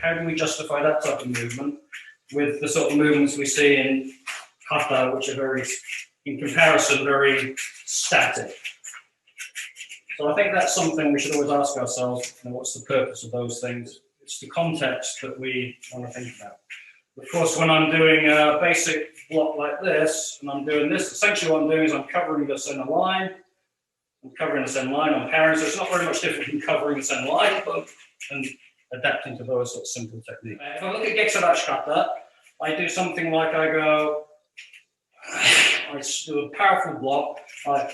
how do we justify that type of movement with the sort of movements we see in kata, which are very, in comparison, very static? So I think that's something we should always ask ourselves, what's the purpose of those things? It's the context that we want to think about. Of course, when I'm doing a basic block like this, and I'm doing this, essentially what I'm doing is I'm covering the center line. I'm covering the center line, I'm parrying, so it's not very much different from covering the center line, but and adapting to those sort of simple techniques. If I look at GKCglobal kata, I do something like I do a powerful block, I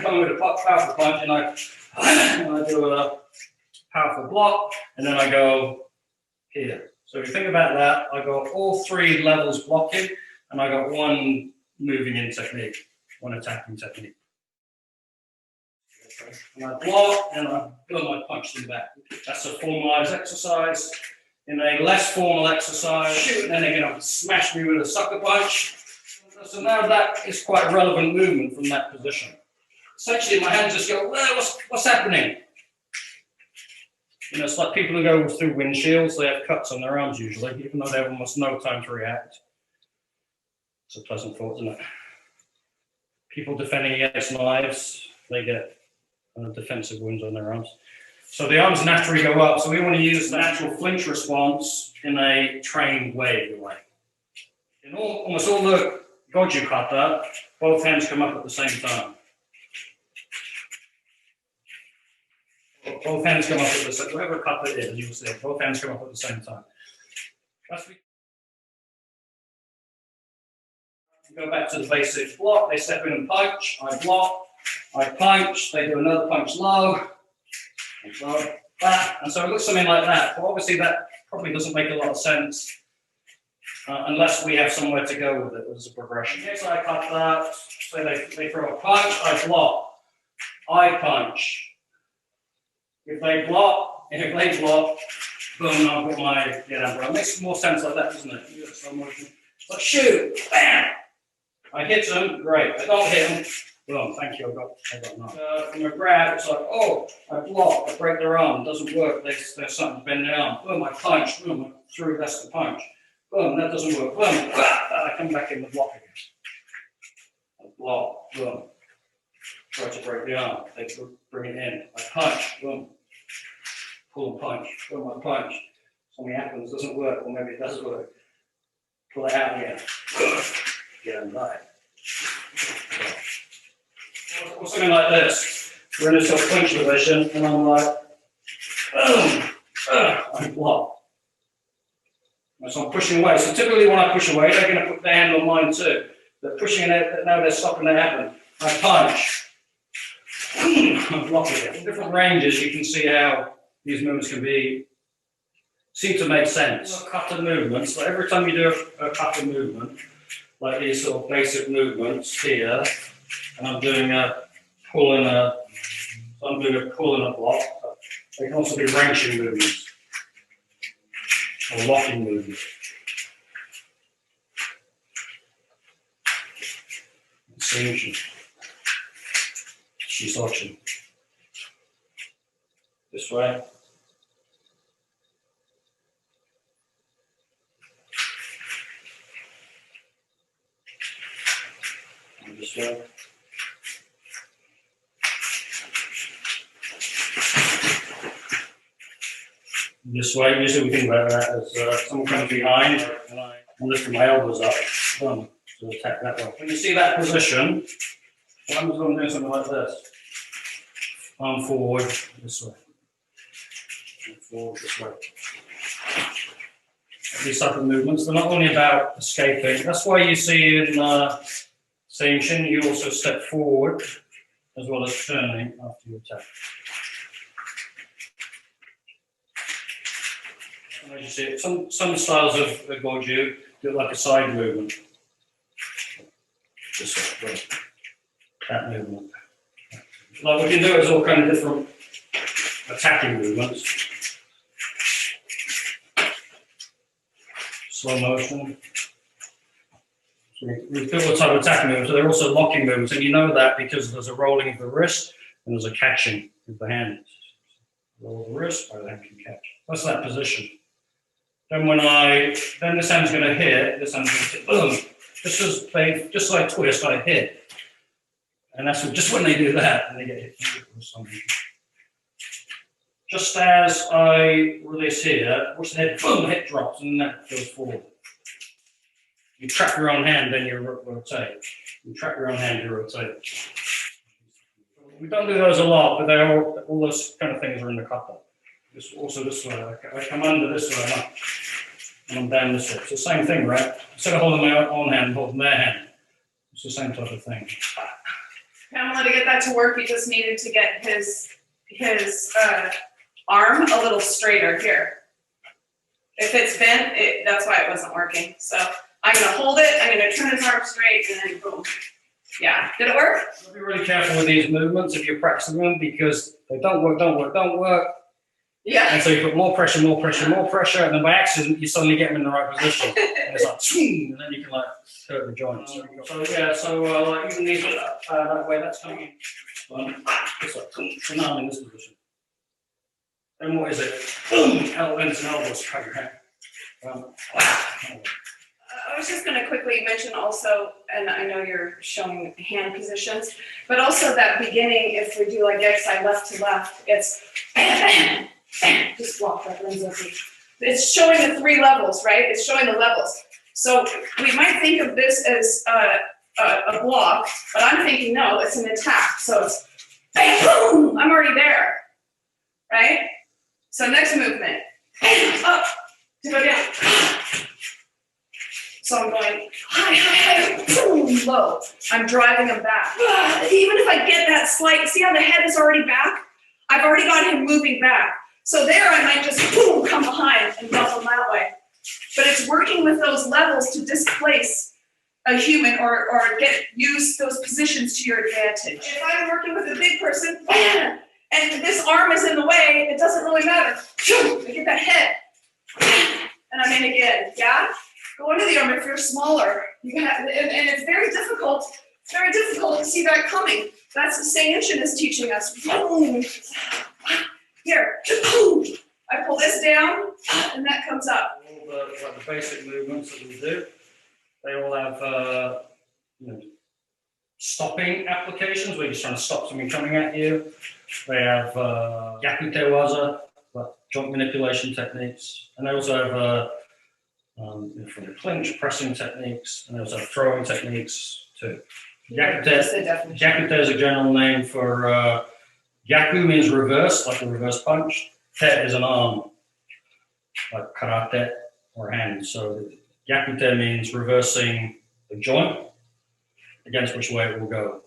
come with a powerful punch, and I do a powerful block, and then I go here. So if you think about that, I got all three levels blocking, and I got one moving in technique, one attacking technique. And I block, and I build my punch in the back. That's a formalized exercise. In a less formal exercise, shoot, and then they're going to smash me with a sucker punch. So now that is quite a relevant movement from that position. Essentially, my hands just go, well, what's happening? You know, it's like people who go through windshields, they have cuts on their arms usually, even though they have almost no time to react. It's a pleasant thought, isn't it? People defending against knives, they get defensive wounds on their arms. So the arms naturally go up, so we want to use the natural flinch response in a trained way, if you like. In almost all the Goju kata, both hands come up at the same time. Both hands come up at the same time. Whatever kata it is, you will see, both hands come up at the same time. Go back to the basic block, they step in and punch, I block, I punch, they do another punch low, and low, back, and so it looks something like that. But obviously that probably doesn't make a lot of sense unless we have somewhere to go with it as a progression. Yes, I cut that, so they throw a punch, I block, I punch. If they block, boom, I've got my get up. It makes more sense like that, doesn't it? You get slow motion. But shoot, bam! I hit them, great. I don't hit them, boom, thank you, I got enough. From a grab, it's like, oh, I block, I break their arm, it doesn't work, there's something to bend their arm. Boom, I punch, boom, I through, that's the punch. Boom, that doesn't work, boom, I come back in the block again. I block, boom. Try to break the arm, they bring it in. I punch, boom. Pull and punch, boom, I punch. Something happens, doesn't work, or maybe it does work. Pull it out again. Get them right. Or something like this. We're in a sort of clinch position, and I'm like, boom, I block. So I'm pushing away. So typically when I push away, they're going to put their hand on mine too. They're pushing it, now they're stopping to happen. I punch. I block again. In different ranges, you can see how these movements can seem to make sense. Kata movements, so every time you do a kata movement, like these sort of basic movements here, and I'm doing a pull and a block. They can also be wrenching movements or locking movements. Shisochin. This way. And this way. This way, usually we think about that as someone comes behind and I lift my elbows up to attack that way. When you see that position, I'm just going to do something like this. Arm forward this way. And forward this way. These type of movements, they're not only about escaping. That's why you see in Seimshin, you also step forward as well as turning after you attack. And as you see, some styles of Goju do it like a side movement. Just like that movement. Like we can do it as all kind of different attacking movements. Slow motion. So we do all type of attacking movements, so they're also locking movements, and you know that because there's a rolling of the wrist and there's a catching with the hand. Roll the wrist, or the hand can catch. That's that position. Then then this hand's going to hit, this hand's going to hit, boom. Just as I twist, I hit. And that's just when they do that, and they get hit or something. Just as I release here, watch the head, boom, the head drops, and that goes forward. You trap your own hand, then you rotate. You trap your own hand, you rotate. We don't do those a lot, but all those kind of things are in the couple. Also this way, I come under this way, and I'm down this way. It's the same thing, right? Instead of holding my own hand, I'm holding their hand. It's the same type of thing. Pamela, to get that to work, he just needed to get his arm a little straighter here. If it's bent, that's why it wasn't working. So I'm going to hold it, I'm going to turn his arm straight, and then boom. Yeah, did it work? Be really careful with these movements if you're practicing them, because they don't work. Yeah. And so you put more pressure, and then by accident you suddenly get them in the right position. And it's like, and then you can like hurt the joints. So yeah, like even these that way, that's coming in. It's like, so now I'm in this position. Then what is it? Boom! Elbows and elbows, grab your hand. I was just going to quickly mention also, and I know you're showing hand positions, but also that beginning, if we do like exercise left to left, it's just block that Lindsay. It's showing the 3 levels, right? It's showing the levels. So we might think of this as a block, but I'm thinking, no, it's an attack. So it's bang, boom, I'm already there, right? So next movement, up, to go down. So I'm going high, boom, low. I'm driving him back. Even if I get that slight, see how the head is already back? I've already got him moving back. So there I might just boom, come behind and dump him that way. But it's working with those levels to displace a human or use those positions to your advantage. If I'm working with a big person and this arm is in the way, it doesn't really matter. I get that head and I'm in again, yeah? Go under the arm if you're smaller. You have, and it's very difficult. It's very difficult to see that coming. That's the Saiyajin is teaching us. Boom. Here. Boom. I pull this down, and that comes up. All the basic movements that we do, they all have stopping applications where you're just trying to stop something coming at you. They have Yakute Waza, like joint manipulation techniques, and they also have from the clinch pressing techniques, and they also have throwing techniques too. Yakute is a general name for Yaku means reverse, like a reverse punch. Te is an arm, like karate or hand. So Yakute means reversing the joint against which way it will go.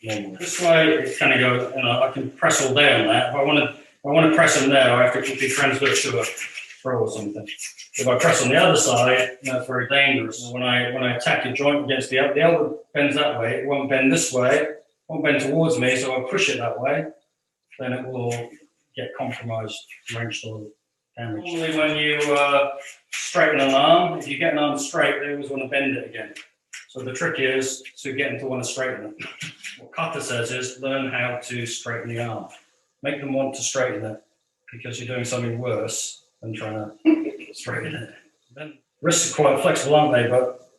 This way it kind of goes, I can press all day on that. If I want to press them there, I have to quickly transfer to a throw or something. If I press on the other side, it's very dangerous. When I attack your joint against the elbow bends that way, it won't bend this way, it won't bend towards me, so I'll push it that way, then it will get compromised, wrenched or damaged. Normally when you straighten an arm, if you get an arm straight, they always want to bend it again. So the trick is to get them to want to straighten it. What Kata says is learn how to straighten the arm. Make them want to straighten it, because you're doing something worse than trying to straighten it. Then wrists are quite flexible, aren't they? But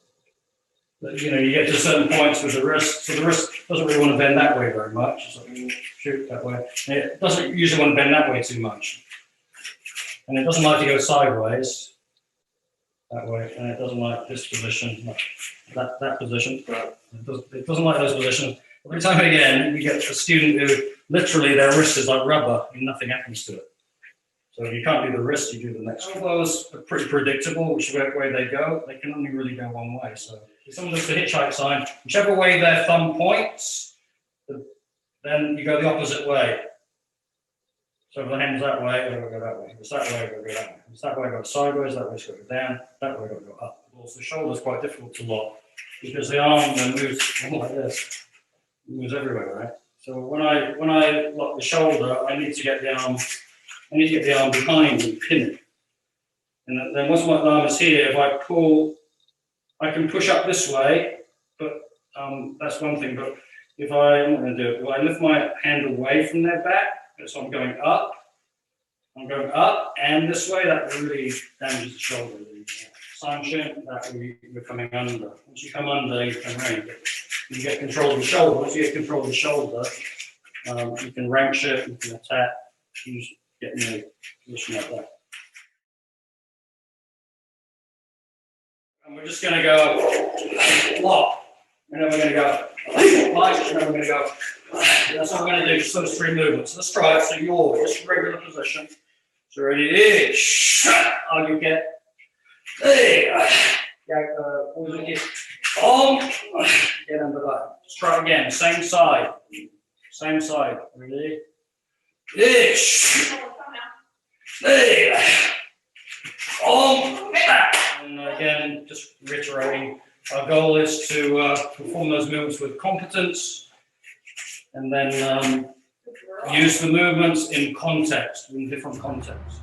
you get to certain points with the wrist, so the wrist doesn't really want to bend that way very much. So you shoot that way. And it doesn't usually want to bend that way too much. And it doesn't like to go sideways that way, and it doesn't like this position, that position. It doesn't like those positions. Every time and again, you get a student who literally their wrist is like rubber and nothing happens to it. So if you can't do the wrist, you do the next one. Elbows are pretty predictable, whichever way they go. They can only really go one way. So if someone does the hitchhike sign, whichever way their thumb points, then you go the opposite way. So if the hand's that way, they've got to go that way. If it's that way, they've got to go that way. If it's that way, go sideways, that way, it's got to go down, that way, got to go up. Also, the shoulder's quite difficult to lock because the arm then moves like this. It moves everywhere, right? So when I lock the shoulder, I need to get the arm behind and pin it. And then once my arm is here, if I pull, I can push up this way, but that's one thing. But I'm not going to do it. If I lift my hand away from their back, so I'm going up, I'm going up and this way. That really damages the shoulder. The Sanction, that we're coming under. Once you come under, you can range it. You get control of the shoulder. Once you get control of the shoulder, you can wrench it, you can attack, you get in a position like that. And we're just going to go block, and then we're going to go punch, and then we're going to go. That's what we're going to do, just those three movements. Let's try it. So you're just regular position. So ready is, how you get, hey, get under that. Let's try it again, same side. Same side. Ready? Ish. Hey. And again, just reiterating, our goal is to perform those movements with competence and then use the movements in context, in different contexts.